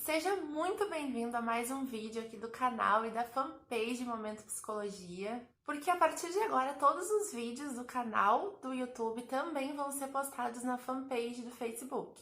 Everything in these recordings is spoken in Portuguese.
Seja muito bem-vindo a mais um vídeo aqui do canal e da fanpage Momento Psicologia, porque a partir de agora todos os vídeos do canal do YouTube também vão ser postados na fanpage do Facebook.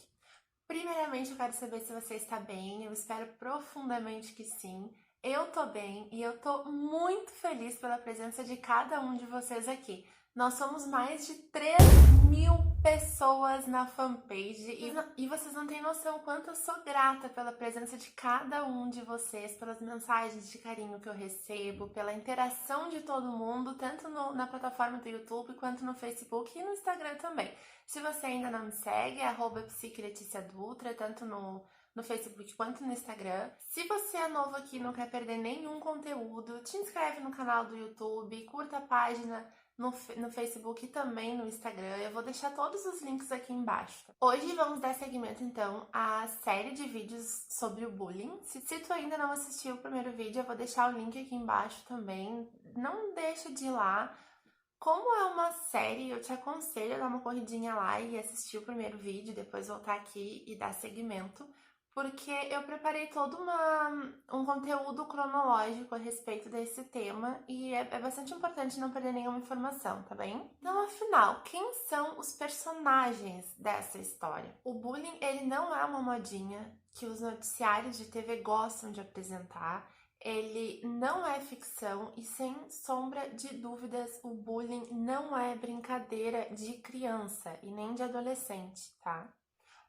Primeiramente, eu quero saber se você está bem, eu espero profundamente que sim. Eu tô bem e eu tô muito feliz pela presença de cada um de vocês aqui. Nós somos mais de 3.000 pessoas na fanpage e vocês não têm noção o quanto eu sou grata pela presença de cada um de vocês, pelas mensagens de carinho que eu recebo, pela interação de todo mundo, tanto na plataforma do YouTube quanto no Facebook e no Instagram também. Se você ainda não me segue, é @psiqueleticia_dutra, tanto no Facebook quanto no Instagram. Se você é novo aqui e não quer perder nenhum conteúdo, te inscreve no canal do YouTube, curta a página no Facebook e também no Instagram. Eu vou deixar todos os links aqui embaixo. Hoje vamos dar seguimento então à série de vídeos sobre o bullying. Se tu ainda não assistiu o primeiro vídeo, eu vou deixar o link aqui embaixo também. Não deixa de ir lá. Como é uma série, eu te aconselho a dar uma corridinha lá e assistir o primeiro vídeo, depois voltar aqui e dar seguimento, porque eu preparei todo um conteúdo cronológico a respeito desse tema e é bastante importante não perder nenhuma informação, tá bem? Então, afinal, quem são os personagens dessa história? O bullying, ele não é uma modinha que os noticiários de TV gostam de apresentar. Ele não é ficção e, sem sombra de dúvidas, o bullying não é brincadeira de criança e nem de adolescente, tá?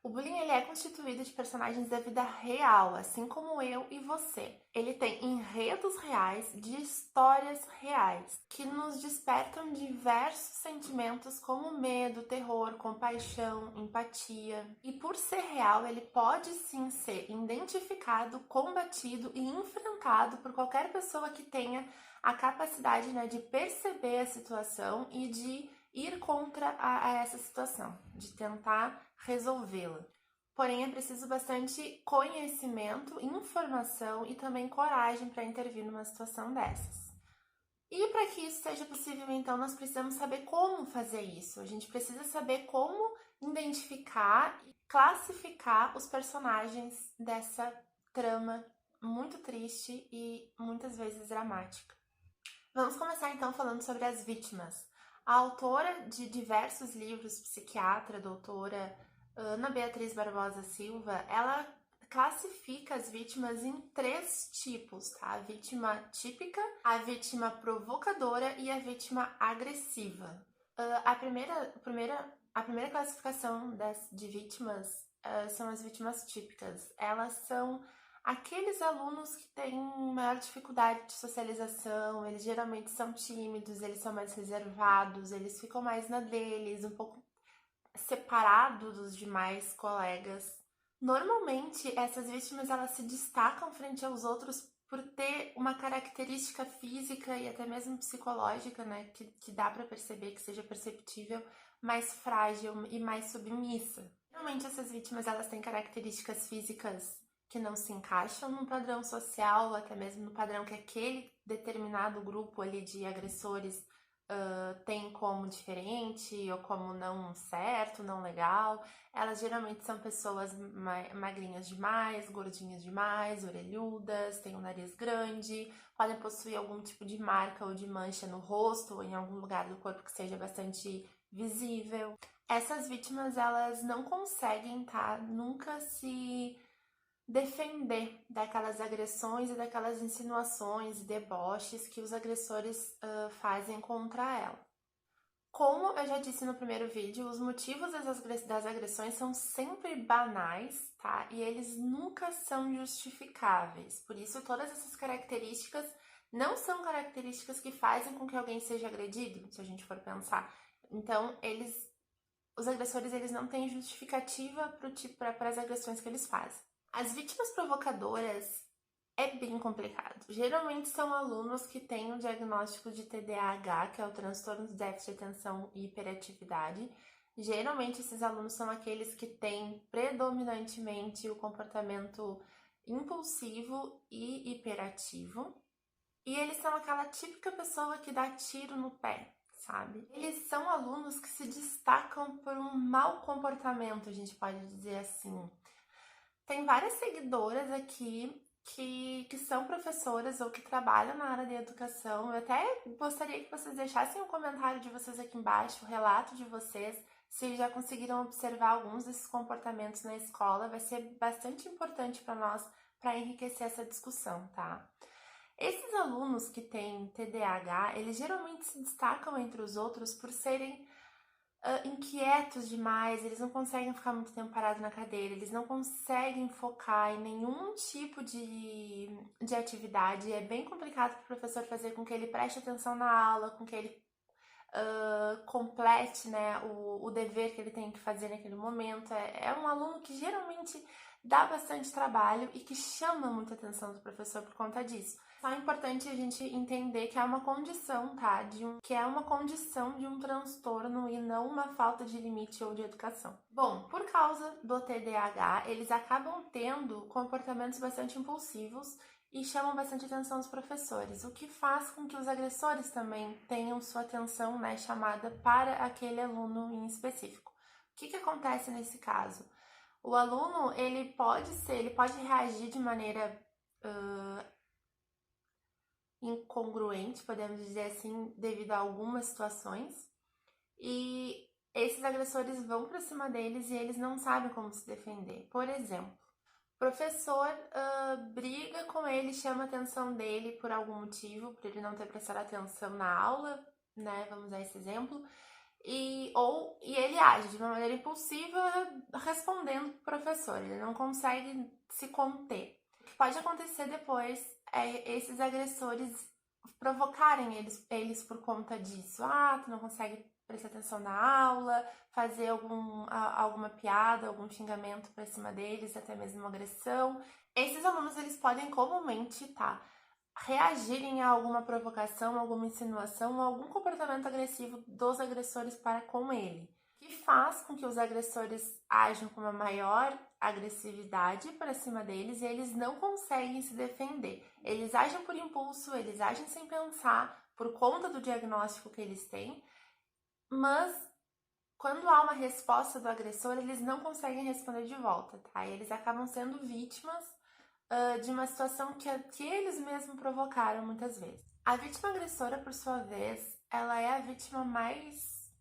O bullying ele é constituído de personagens da vida real, assim como eu e você. Ele tem enredos reais de histórias reais que nos despertam diversos sentimentos como medo, terror, compaixão, empatia. E por ser real, ele pode sim ser identificado, combatido e enfrentado por qualquer pessoa que tenha a capacidade, de perceber a situação e de ir contra essa situação, de tentar resolvê-la. Porém, é preciso bastante conhecimento, informação e também coragem para intervir numa situação dessas. E para que isso seja possível, então, nós precisamos saber como fazer isso. A gente precisa saber como identificar e classificar os personagens dessa trama muito triste e muitas vezes dramática. Vamos começar então falando sobre as vítimas. A autora de diversos livros, psiquiatra, doutora Ana Beatriz Barbosa Silva, ela classifica as vítimas em 3 tipos, tá? A vítima típica, a vítima provocadora e a vítima agressiva. A primeira classificação de vítimas são as vítimas típicas. Elas são aqueles alunos que têm maior dificuldade de socialização, eles geralmente são tímidos, eles são mais reservados, eles ficam mais na deles, um pouco separados dos demais colegas. Normalmente, essas vítimas elas se destacam frente aos outros por ter uma característica física e até mesmo psicológica, que dá para perceber, que seja perceptível, mais frágil e mais submissa. Normalmente, essas vítimas elas têm características físicas que não se encaixam num padrão social, ou até mesmo no padrão que aquele determinado grupo ali de agressores tem como diferente ou como não certo, não legal. Elas geralmente são pessoas magrinhas demais, gordinhas demais, orelhudas, têm um nariz grande, podem possuir algum tipo de marca ou de mancha no rosto ou em algum lugar do corpo que seja bastante visível. Essas vítimas, elas não conseguem, nunca se defender daquelas agressões e daquelas insinuações e deboches que os agressores fazem contra ela. Como eu já disse no primeiro vídeo, os motivos das agressões são sempre banais, tá? E eles nunca são justificáveis. Por isso, todas essas características não são características que fazem com que alguém seja agredido, se a gente for pensar. Então, os agressores, eles não têm justificativa para as agressões que eles fazem. As vítimas provocadoras é bem complicado. Geralmente são alunos que têm o diagnóstico de TDAH, que é o transtorno de déficit de atenção e hiperatividade. Geralmente esses alunos são aqueles que têm predominantemente o comportamento impulsivo e hiperativo. E eles são aquela típica pessoa que dá tiro no pé, sabe? Eles são alunos que se destacam por um mau comportamento, a gente pode dizer assim. Tem várias seguidoras aqui que são professoras ou que trabalham na área de educação. Eu até gostaria que vocês deixassem um comentário de vocês aqui embaixo, o relato de vocês, se já conseguiram observar alguns desses comportamentos na escola. Vai ser bastante importante para nós, para enriquecer essa discussão, tá? Esses alunos que têm TDAH, eles geralmente se destacam entre os outros por serem inquietos demais, eles não conseguem ficar muito tempo parados na cadeira, eles não conseguem focar em nenhum tipo de atividade. É bem complicado para o professor fazer com que ele preste atenção na aula, com que ele complete, né, o dever que ele tem que fazer naquele momento. É um aluno que geralmente dá bastante trabalho e que chama muita atenção do professor por conta disso. Só é importante a gente entender que é uma condição, tá? Que é uma condição de um transtorno e não uma falta de limite ou de educação. Bom, por causa do TDAH, eles acabam tendo comportamentos bastante impulsivos e chamam bastante atenção dos professores, o que faz com que os agressores também tenham sua atenção, né, chamada para aquele aluno em específico. O que acontece nesse caso? O aluno, ele pode reagir de maneira incongruente, podemos dizer assim, devido a algumas situações, e esses agressores vão para cima deles e eles não sabem como se defender. Por exemplo, o professor briga com ele, chama a atenção dele por algum motivo, por ele não ter prestado atenção na aula, né? Vamos dar esse exemplo. E ele age de uma maneira impulsiva respondendo pro professor, ele não consegue se conter. O que pode acontecer depois é esses agressores provocarem eles por conta disso. Ah, tu não consegue prestar atenção na aula, fazer alguma piada, algum xingamento pra cima deles, até mesmo uma agressão. Esses alunos, eles podem comumente, reagirem a alguma provocação, alguma insinuação, algum comportamento agressivo dos agressores para com ele, que faz com que os agressores ajam com uma maior agressividade para cima deles e eles não conseguem se defender. Eles agem por impulso, eles agem sem pensar, por conta do diagnóstico que eles têm, mas quando há uma resposta do agressor, eles não conseguem responder de volta, tá? E eles acabam sendo vítimas de uma situação que eles mesmos provocaram muitas vezes. A vítima agressora, por sua vez, ela é a vítima mais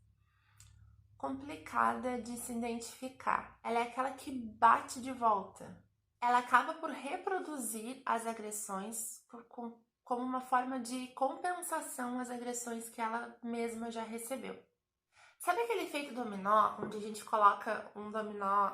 complicada de se identificar. Ela é aquela que bate de volta. Ela acaba por reproduzir as agressões como uma forma de compensação às agressões que ela mesma já recebeu. Sabe aquele efeito dominó, onde a gente coloca um dominó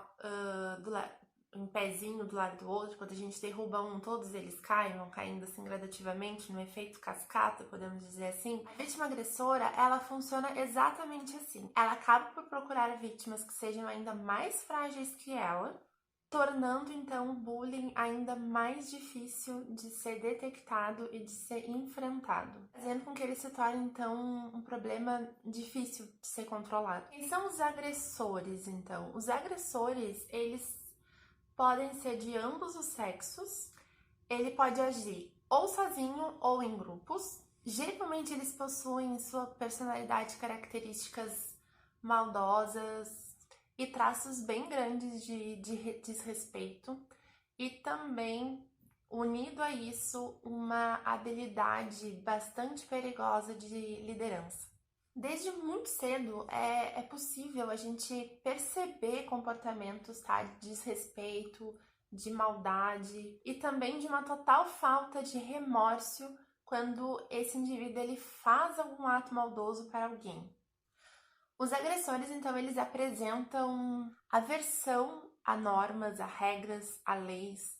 um pezinho do lado do outro, quando a gente derruba um, todos eles caem, vão caindo assim gradativamente, no efeito cascata, podemos dizer assim? A vítima agressora, ela funciona exatamente assim. Ela acaba por procurar vítimas que sejam ainda mais frágeis que ela, tornando então o bullying ainda mais difícil de ser detectado e de ser enfrentado, fazendo com que ele se torne então um problema difícil de ser controlado. Quem são os agressores então? Os agressores, eles podem ser de ambos os sexos, ele pode agir ou sozinho ou em grupos. Geralmente eles possuem em sua personalidade características maldosas e traços bem grandes de desrespeito, e também, unido a isso, uma habilidade bastante perigosa de liderança. Desde muito cedo é possível a gente perceber comportamentos, de desrespeito, de maldade e também de uma total falta de remorso quando esse indivíduo ele faz algum ato maldoso para alguém. Os agressores, então, eles apresentam aversão a normas, a regras, a leis.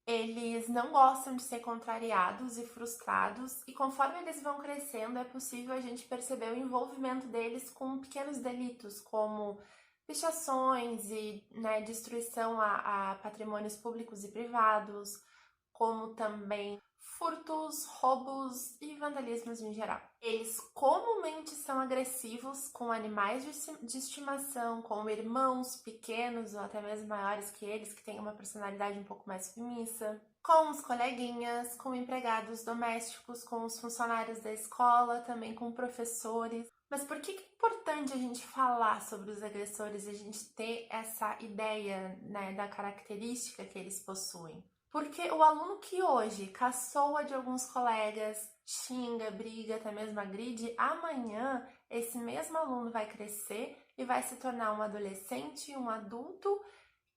Eles não gostam de ser contrariados e frustrados, e conforme eles vão crescendo, é possível a gente perceber o envolvimento deles com pequenos delitos, como pichações e destruição a patrimônios públicos e privados, como também furtos, roubos e vandalismos em geral. Eles comumente são agressivos com animais de estimação, com irmãos pequenos ou até mesmo maiores que eles, que têm uma personalidade um pouco mais submissa, com os coleguinhas, com empregados domésticos, com os funcionários da escola, também com professores. Mas por que é importante a gente falar sobre os agressores, a gente ter essa ideia, né, da característica que eles possuem? Porque o aluno que hoje caçoa de alguns colegas, xinga, briga, até mesmo agride, amanhã esse mesmo aluno vai crescer e vai se tornar um adolescente, um adulto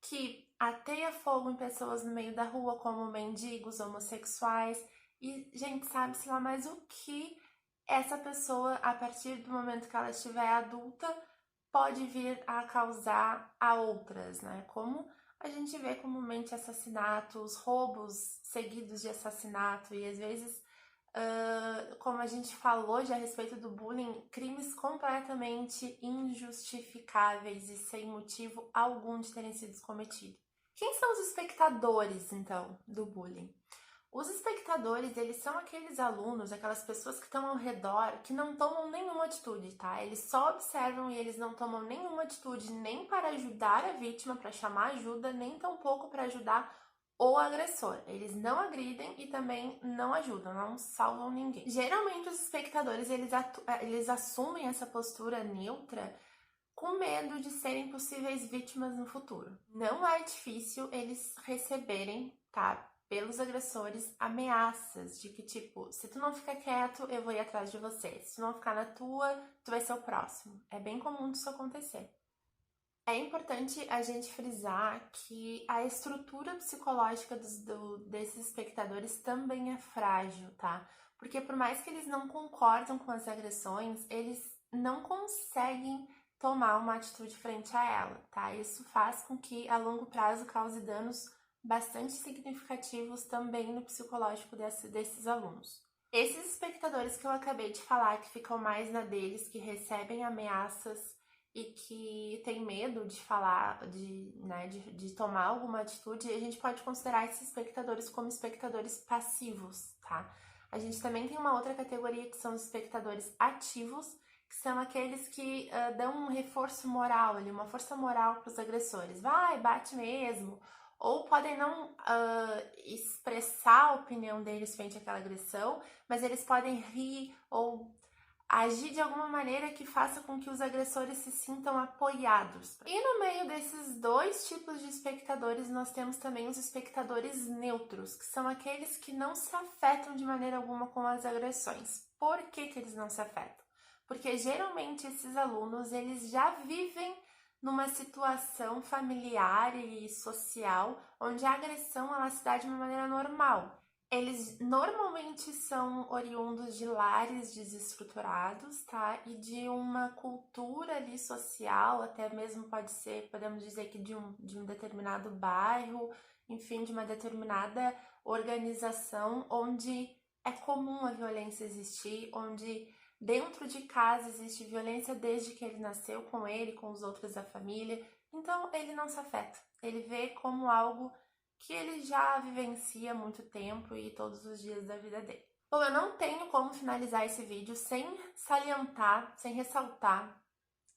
que ateia fogo em pessoas no meio da rua, como mendigos, homossexuais, e gente, sabe-se lá mais o que essa pessoa, a partir do momento que ela estiver adulta, pode vir a causar a outras, né? Como a gente vê comumente assassinatos, roubos seguidos de assassinato e às vezes, como a gente falou já a respeito do bullying, crimes completamente injustificáveis e sem motivo algum de terem sido cometidos. Quem são os espectadores, então, do bullying? Os espectadores, eles são aqueles alunos, aquelas pessoas que estão ao redor, que não tomam nenhuma atitude, tá? Eles só observam e eles não tomam nenhuma atitude nem para ajudar a vítima, para chamar ajuda, nem tampouco para ajudar o agressor. Eles não agridem e também não ajudam, não salvam ninguém. Geralmente os espectadores, eles assumem essa postura neutra com medo de serem possíveis vítimas no futuro. Não é difícil eles receberem, tá, pelos agressores, ameaças de que, tipo, se tu não ficar quieto, eu vou ir atrás de você. Se tu não ficar na tua, tu vai ser o próximo. É bem comum disso acontecer. É importante a gente frisar que a estrutura psicológica desses espectadores também é frágil, tá? Porque por mais que eles não concordam com as agressões, eles não conseguem tomar uma atitude frente a ela, tá? Isso faz com que a longo prazo cause danos bastante significativos também no psicológico desses alunos. Esses espectadores que eu acabei de falar, que ficam mais na deles, que recebem ameaças e que têm medo de falar, de tomar alguma atitude, a gente pode considerar esses espectadores como espectadores passivos, tá? A gente também tem uma outra categoria que são os espectadores ativos, que são aqueles que dão um reforço moral, ali, uma força moral para os agressores. Vai, bate mesmo. Ou podem não expressar a opinião deles frente àquela agressão, mas eles podem rir ou agir de alguma maneira que faça com que os agressores se sintam apoiados. E no meio desses dois tipos de espectadores, nós temos também os espectadores neutros, que são aqueles que não se afetam de maneira alguma com as agressões. Por que que eles não se afetam? Porque geralmente esses alunos, eles já vivem numa situação familiar e social onde a agressão ela se dá de uma maneira normal. Eles normalmente são oriundos de lares desestruturados, tá? E de uma cultura ali social, até mesmo pode ser, podemos dizer que de um determinado bairro, enfim, de uma determinada organização onde é comum a violência existir, onde dentro de casa existe violência desde que ele nasceu, com ele, com os outros da família. Então ele não se afeta. Ele vê como algo que ele já vivencia há muito tempo e todos os dias da vida dele. Bom, eu não tenho como finalizar esse vídeo sem salientar, sem ressaltar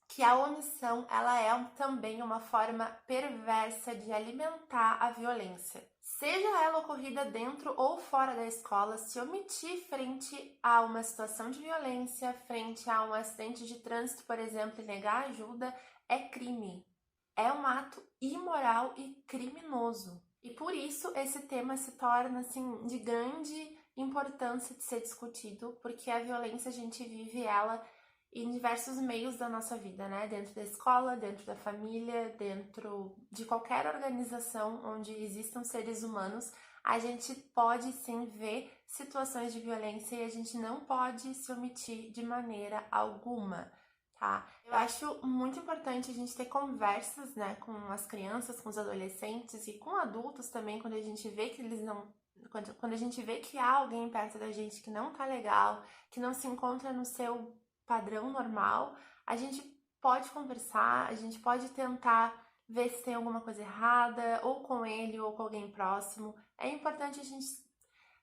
que a omissão ela é também uma forma perversa de alimentar a violência. Seja ela ocorrida dentro ou fora da escola, se omitir frente a uma situação de violência, frente a um acidente de trânsito, por exemplo, e negar ajuda, é crime. É um ato imoral e criminoso. E por isso esse tema se torna assim de grande importância de ser discutido, porque a violência a gente vive ela em diversos meios da nossa vida, né? Dentro da escola, dentro da família, dentro de qualquer organização onde existam seres humanos, a gente pode sim ver situações de violência e a gente não pode se omitir de maneira alguma, tá? Eu acho muito importante a gente ter conversas, né, com as crianças, com os adolescentes e com adultos também, quando a gente vê que eles não... Quando a gente vê que há alguém perto da gente que não tá legal, que não se encontra no seu padrão normal, a gente pode conversar, a gente pode tentar ver se tem alguma coisa errada, ou com ele, ou com alguém próximo. É importante a gente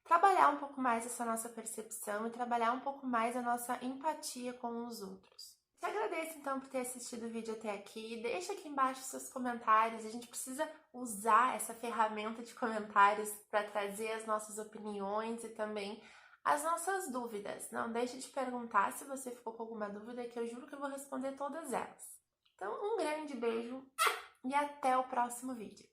trabalhar um pouco mais essa nossa percepção e trabalhar um pouco mais a nossa empatia com os outros. Te agradeço então por ter assistido o vídeo até aqui. Deixa aqui embaixo seus comentários. A gente precisa usar essa ferramenta de comentários para trazer as nossas opiniões e também as nossas dúvidas. Não deixe de perguntar se você ficou com alguma dúvida, que eu juro que eu vou responder todas elas. Então, um grande beijo e até o próximo vídeo.